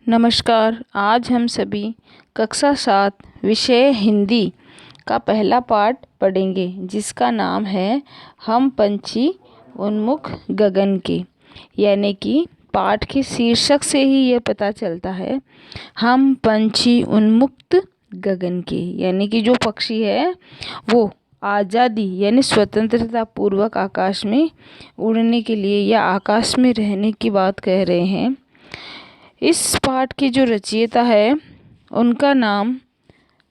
नमस्कार। आज हम सभी कक्षा 7 विषय हिंदी का पहला पाठ पढ़ेंगे, जिसका नाम है हम पंछी उन्मुख गगन के। यानी कि पाठ के शीर्षक से ही ये पता चलता है, हम पंछी उन्मुक्त गगन के। यानी कि जो पक्षी है वो आज़ादी यानी स्वतंत्रता पूर्वक आकाश में उड़ने के लिए या आकाश में रहने की बात कह रहे हैं। इस पाठ के जो रचयिता है उनका नाम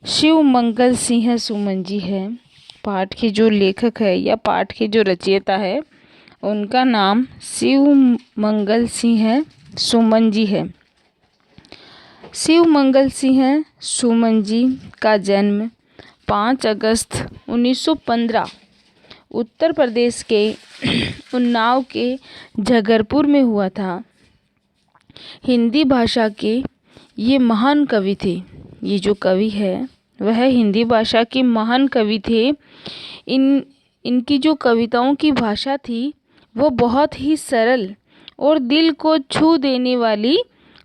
शिव मंगल सिंह सुमन जी है। पाठ के जो लेखक है या पाठ के जो रचयिता है उनका नाम शिव मंगल सिंह सुमन जी है। शिव मंगल सिंह सुमन जी का जन्म 5 अगस्त 1915 उत्तर प्रदेश के उन्नाव के झगरपुर में हुआ था। हिंदी भाषा के ये महान कवि थे। ये जो कवि है वह हिंदी भाषा के महान कवि थे। इनकी जो कविताओं की भाषा थी वो बहुत ही सरल और दिल को छू देने वाली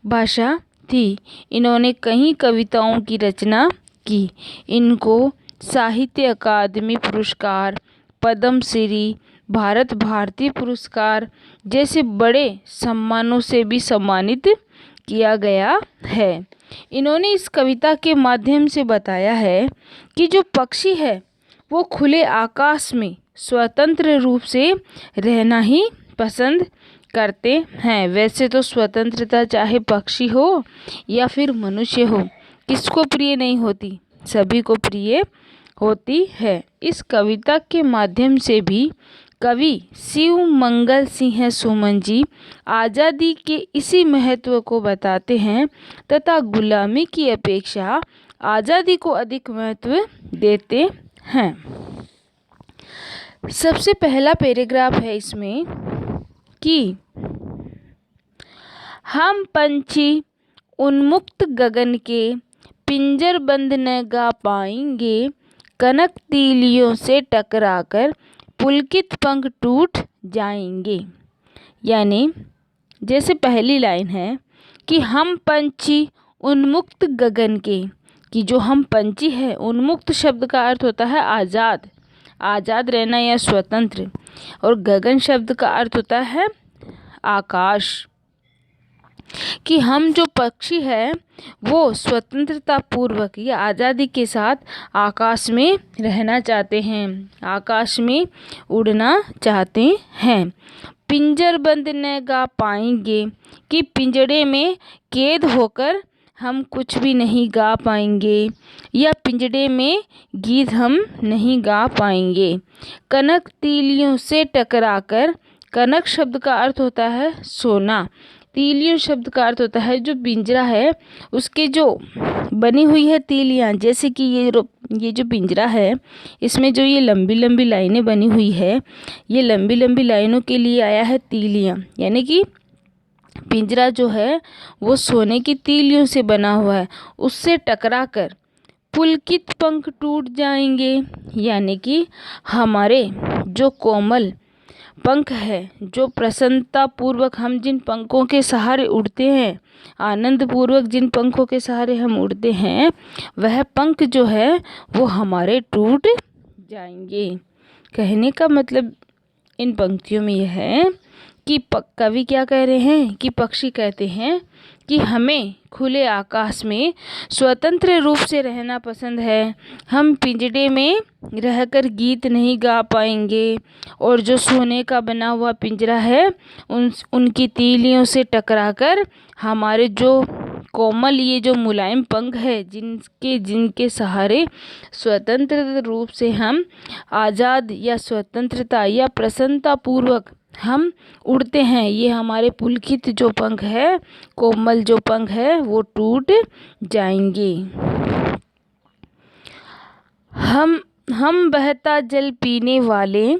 भाषा थी। इन्होंने कई कविताओं की रचना की। इनको साहित्य अकादमी पुरस्कार, पद्मश्री, भारत भारती पुरस्कार जैसे बड़े सम्मानों से भी सम्मानित किया गया है। इन्होंने इस कविता के माध्यम से बताया है कि जो पक्षी है वो खुले आकाश में स्वतंत्र रूप से रहना ही पसंद करते हैं। वैसे तो स्वतंत्रता चाहे पक्षी हो या फिर मनुष्य हो, किसको प्रिय नहीं होती, सभी को प्रिय होती है। इस कविता के माध्यम से भी कवि शिव मंगल सिंह सुमन जी आज़ादी के इसी महत्व को बताते हैं तथा गुलामी की अपेक्षा आज़ादी को अधिक महत्व देते हैं। सबसे पहला पैराग्राफ है इसमें कि हम पंछी उन्मुक्त गगन के, पिंजर बंद न गा पाएंगे, कनक तीलियों से टकराकर पुलकित पंख टूट जाएंगे। यानी जैसे पहली लाइन है कि हम पंछी उन्मुक्त गगन के, कि जो हम पंछी है, उन्मुक्त शब्द का अर्थ होता है आज़ाद, आज़ाद रहना या स्वतंत्र, और गगन शब्द का अर्थ होता है आकाश। कि हम जो पक्षी है वो स्वतंत्रता पूर्वक या आज़ादी के साथ आकाश में रहना चाहते हैं, आकाश में उड़ना चाहते हैं। पिंजर बंद न गा पाएंगे, कि पिंजड़े में कैद होकर हम कुछ भी नहीं गा पाएंगे या पिंजड़े में गीत हम नहीं गा पाएंगे। कनक तीलियों से टकराकर, कनक शब्द का अर्थ होता है सोना, तीलियों शब्द का अर्थ होता है जो पिंजरा है उसके जो बनी हुई है तीलियां। जैसे कि ये जो पिंजरा है इसमें जो ये लंबी लंबी लाइनें बनी हुई है, ये लंबी लंबी लाइनों के लिए आया है तीलियां। यानी कि पिंजरा जो है वो सोने की तीलियों से बना हुआ है, उससे टकरा कर पुलकित पंख टूट जाएंगे। यानी कि हमारे जो कोमल पंख है, जो प्रसन्नता पूर्वक हम जिन पंखों के सहारे उड़ते हैं, आनंद पूर्वक जिन पंखों के सहारे हम उड़ते हैं, वह पंख जो है वो हमारे टूट जाएंगे। कहने का मतलब इन पंक्तियों में यह है कि कवि क्या कह रहे हैं कि पक्षी कहते हैं कि हमें खुले आकाश में स्वतंत्र रूप से रहना पसंद है, हम पिंजड़े में रहकर गीत नहीं गा पाएंगे, और जो सोने का बना हुआ पिंजरा है उनकी तीलियों से टकराकर हमारे जो कोमल ये जो मुलायम पंख है जिनके सहारे स्वतंत्र रूप से हम आज़ाद या स्वतंत्रता या प्रसन्नता पूर्वक हम उड़ते हैं, ये हमारे पुलकित जो पंख है, कोमल जो पंख है वो टूट जाएंगे। हम बहता जल पीने वाले,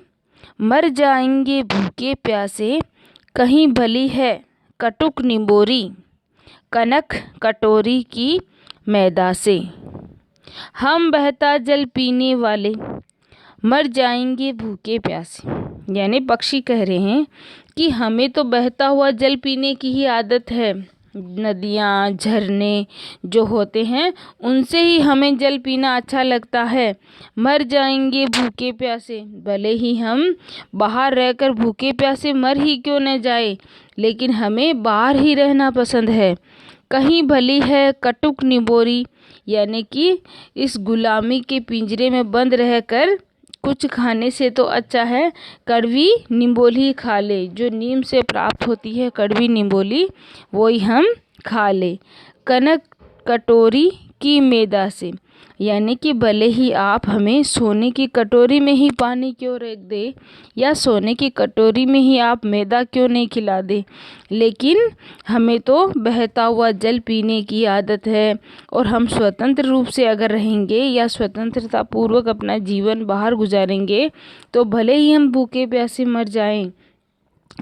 मर जाएंगे भूखे प्यासे, कहीं भली है कटुक निबोरी, कनक कटोरी की मैदा से। हम बहता जल पीने वाले, मर जाएंगे भूखे प्यासे। यानी पक्षी कह रहे हैं कि हमें तो बहता हुआ जल पीने की ही आदत है, नदियाँ, झरने जो होते हैं उनसे ही हमें जल पीना अच्छा लगता है। मर जाएंगे भूखे प्यासे, भले ही हम बाहर रहकर भूखे प्यासे मर ही क्यों न जाए, लेकिन हमें बाहर ही रहना पसंद है। कहीं भली है कटुक निबोरी, यानी कि इस गुलामी के पिंजरे में बंद रहकर कुछ खाने से तो अच्छा है कड़वी निम्बोली खा ले। जो नीम से प्राप्त होती है कड़वी निम्बोली, वो ही हम खा ले। कनक कटोरी की मैदा से, यानी कि भले ही आप हमें सोने की कटोरी में ही पानी क्यों रख दे या सोने की कटोरी में ही आप मैदा क्यों नहीं खिला दे, लेकिन हमें तो बहता हुआ जल पीने की आदत है। और हम स्वतंत्र रूप से अगर रहेंगे या स्वतंत्रता पूर्वक अपना जीवन बाहर गुजारेंगे तो भले ही हम भूखे प्यासे मर जाएं,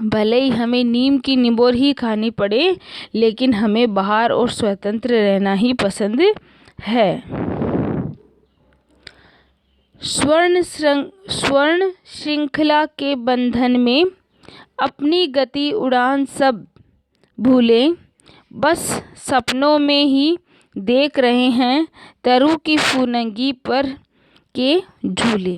भले ही हमें नीम की निबोर ही खानी पड़े, लेकिन हमें बाहर और स्वतंत्र रहना ही पसंद है। स्वर्ण श्रृंखला के बंधन में अपनी गति उड़ान सब भूले, बस सपनों में ही देख रहे हैं तरु की फुनगी पर के झूले।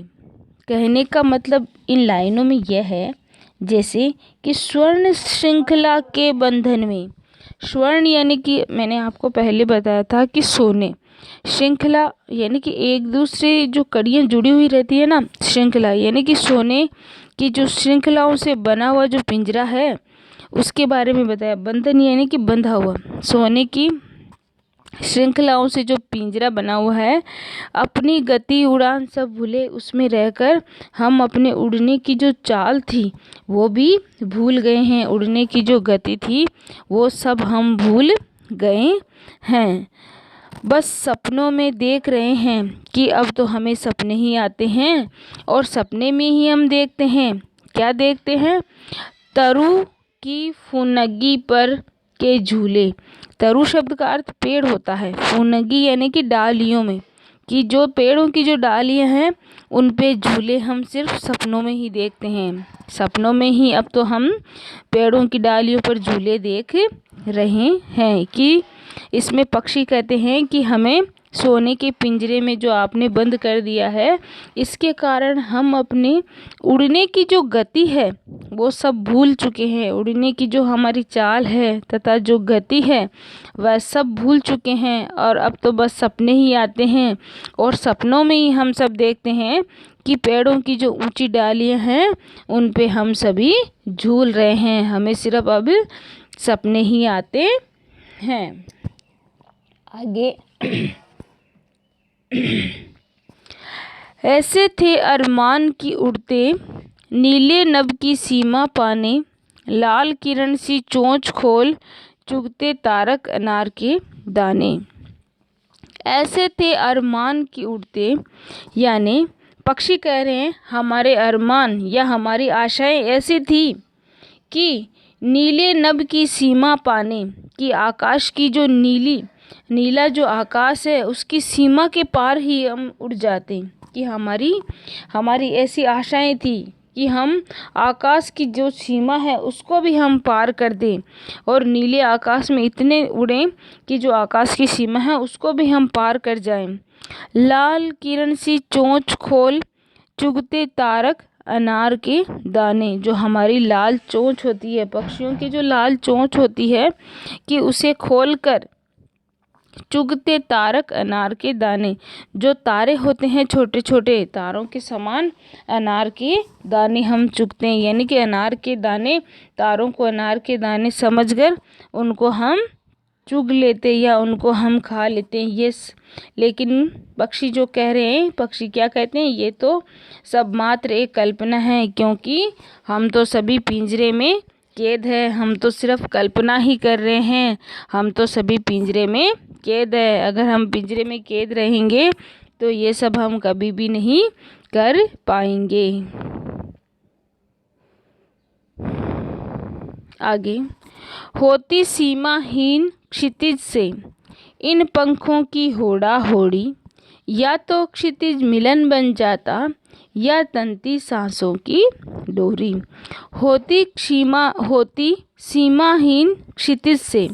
कहने का मतलब इन लाइनों में यह है जैसे कि स्वर्ण श्रृंखला के बंधन में, स्वर्ण यानी कि मैंने आपको पहले बताया था कि सोने, श्रृंखला यानी कि एक दूसरे जो कड़ियाँ जुड़ी हुई रहती है ना, श्रृंखला यानी कि सोने की जो श्रृंखलाओं से बना हुआ जो पिंजरा है उसके बारे में बताया। बंधन यानी कि बंधा हुआ, सोने की श्रृंखलाओं से जो पिंजरा बना हुआ है, अपनी गति उड़ान सब भूले, उसमें रहकर हम अपने उड़ने की जो चाल थी वो भी भूल गए हैं। उड़ने की जो गति थी वो सब हम भूल गए हैं। बस सपनों में देख रहे हैं कि अब तो हमें सपने ही आते हैं और सपने में ही हम देखते हैं। क्या देखते हैं? तरु की फुनगी पर के झूले। तरु शब्द का अर्थ पेड़ होता है, फुनगी यानी कि डालियों में, कि जो पेड़ों की जो डालियां हैं उन पे झूले हम सिर्फ सपनों में ही देखते हैं। सपनों में ही अब तो हम पेड़ों की डालियों पर झूले देख रहे हैं। कि इसमें पक्षी कहते हैं कि हमें सोने के पिंजरे में जो आपने बंद कर दिया है, इसके कारण हम अपने उड़ने की जो गति है वो सब भूल चुके हैं। उड़ने की जो हमारी चाल है तथा जो गति है वह सब भूल चुके हैं और अब तो बस सपने ही आते हैं। और सपनों में ही हम सब देखते हैं कि पेड़ों की जो ऊंची डालियां हैं उन पे हम सभी झूल रहे हैं। हमें सिर्फ अब सपने ही आते हैं। आगे ऐसे थे अरमान की उड़ते, नीले नभ की सीमा पाने, लाल किरण सी चोंच खोल चुगते तारक अनार के दाने। ऐसे थे अरमान की उड़ते, यानी पक्षी कह रहे हैं हमारे अरमान या हमारी आशाएं ऐसी थी कि नीले नभ की सीमा पाने, कि आकाश की जो नीला जो आकाश है उसकी सीमा के पार ही हम उड़ जाते। कि हमारी ऐसी आशाएं थी कि हम आकाश की जो सीमा है उसको भी हम पार कर दें और नीले आकाश में इतने उड़ें कि जो आकाश की सीमा है उसको भी हम पार कर जाएं। लाल किरण सी चोंच खोल चुगते तारक अनार के दाने, जो हमारी लाल चोंच होती है, पक्षियों की जो लाल चोंच होती है, कि उसे खोलकर चुगते तारक अनार के दाने, जो तारे होते हैं छोटे छोटे तारों के समान, अनार के दाने हम चुगते हैं। यानी कि अनार के दाने, तारों को अनार के दाने समझकर उनको हम चुग लेते या उनको हम खा लेते हैं। ये लेकिन पक्षी जो कह रहे हैं, पक्षी क्या कहते हैं, ये तो सब मात्र एक कल्पना है, क्योंकि हम तो सभी पिंजरे में कैद है। हम तो सिर्फ कल्पना ही कर रहे हैं, हम तो सभी पिंजरे में कैद है। अगर हम पिंजरे में कैद रहेंगे तो ये सब हम कभी भी नहीं कर पाएंगे। आगे, होती सीमाहीन क्षितिज से इन पंखों की होड़ा होड़ी, या तो क्षितिज मिलन बन जाता या तंती सांसों की डोरी। होती सीमाहीन क्षितिज से,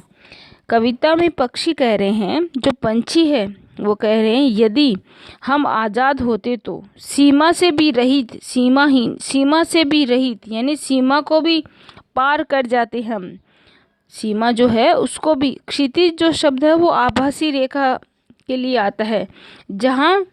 कविता में पक्षी कह रहे हैं, जो पंछी है वो कह रहे हैं, यदि हम आज़ाद होते तो सीमा से भी रहित, सीमाहीन, सीमा से भी रहित यानी सीमा को भी पार कर जाते हम। सीमा जो है उसको भी, क्षितिज जो शब्द है वो आभासी रेखा के लिए आता है, जहाँ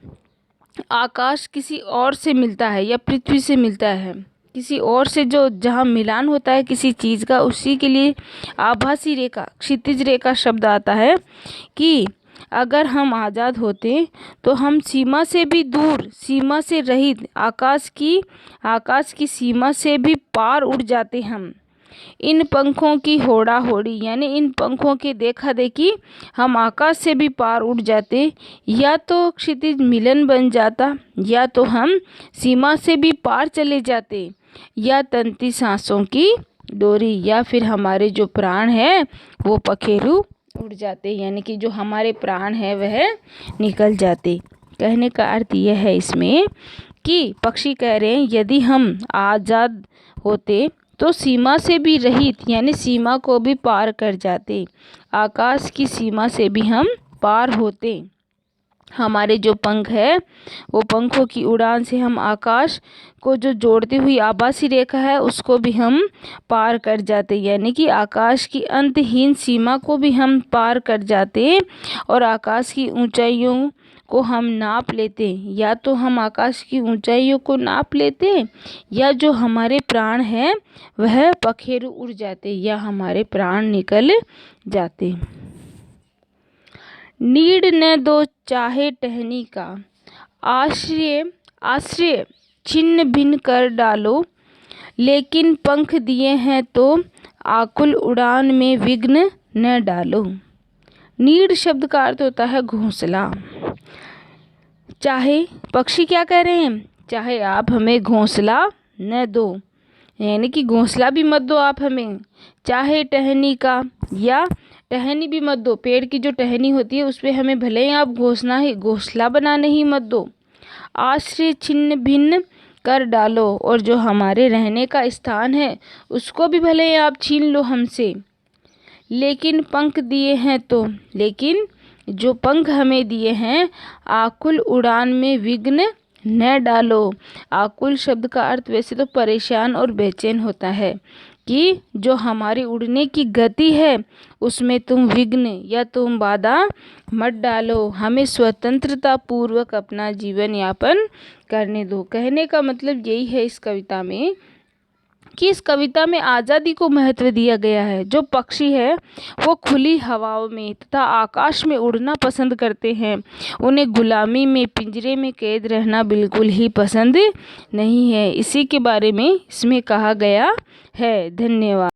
आकाश किसी और से मिलता है या पृथ्वी से मिलता है, किसी और से जो जहाँ मिलान होता है किसी चीज़ का, उसी के लिए आभासी रेखा, क्षितिज रेखा शब्द आता है। कि अगर हम आज़ाद होते तो हम सीमा से भी दूर, सीमा से रहित, आकाश की सीमा से भी पार उड़ जाते हम। इन पंखों की होड़ा होड़ी यानी इन पंखों की देखा देखी हम आकाश से भी पार उड़ जाते, या तो क्षितिज मिलन बन जाता, या तो हम सीमा से भी पार चले जाते, या तंती सांसों की डोरी, या फिर हमारे जो प्राण हैं वो पखेरु उड़ जाते, यानी कि जो हमारे प्राण है वह निकल जाते। कहने का अर्थ यह है इसमें कि पक्षी कह रहे हैं, यदि हम आज़ाद होते तो सीमा से भी रहित यानी सीमा को भी पार कर जाते, आकाश की सीमा से भी हम पार होते। हमारे जो पंख है वो पंखों की उड़ान से हम आकाश को जो जोड़ती हुई आभासी रेखा है उसको भी हम पार कर जाते, यानी कि आकाश की अंतहीन सीमा को भी हम पार कर जाते और आकाश की ऊंचाइयों को हम नाप लेते। या तो हम आकाश की ऊंचाइयों को नाप लेते, या जो हमारे प्राण हैं वह पखेरु उड़ जाते, या हमारे प्राण निकल जाते। नीड न दो चाहे टहनी का, आश्रय छिन्न भिन्न कर डालो, लेकिन पंख दिए हैं तो आकुल उड़ान में विघ्न न डालो। नीड शब्द का अर्थ होता है घोंसला। चाहे पक्षी क्या कह रहे हैं, चाहे आप हमें घोंसला न दो, यानी कि घोंसला भी मत दो आप हमें, चाहे टहनी का, या टहनी भी मत दो, पेड़ की जो टहनी होती है उस पर हमें भले ही आप घोंसला बनाने ही मत दो। आश्रय छिन्न भिन्न कर डालो, और जो हमारे रहने का स्थान है उसको भी भले ही आप छीन लो हमसे, लेकिन पंख दिए हैं तो, लेकिन जो पंख हमें दिए हैं आकुल उड़ान में विघ्न न डालो। आकुल शब्द का अर्थ वैसे तो परेशान और बेचैन होता है, कि जो हमारी उड़ने की गति है उसमें तुम विघ्न या तुम बाधा मत डालो, हमें स्वतंत्रता पूर्वक अपना जीवन यापन करने दो। कहने का मतलब यही है इस कविता में कि इस कविता में आज़ादी को महत्व दिया गया है। जो पक्षी है वो खुली हवाओं में तथा आकाश में उड़ना पसंद करते हैं, उन्हें गुलामी में पिंजरे में कैद रहना बिल्कुल ही पसंद नहीं है। इसी के बारे में इसमें कहा गया है। धन्यवाद।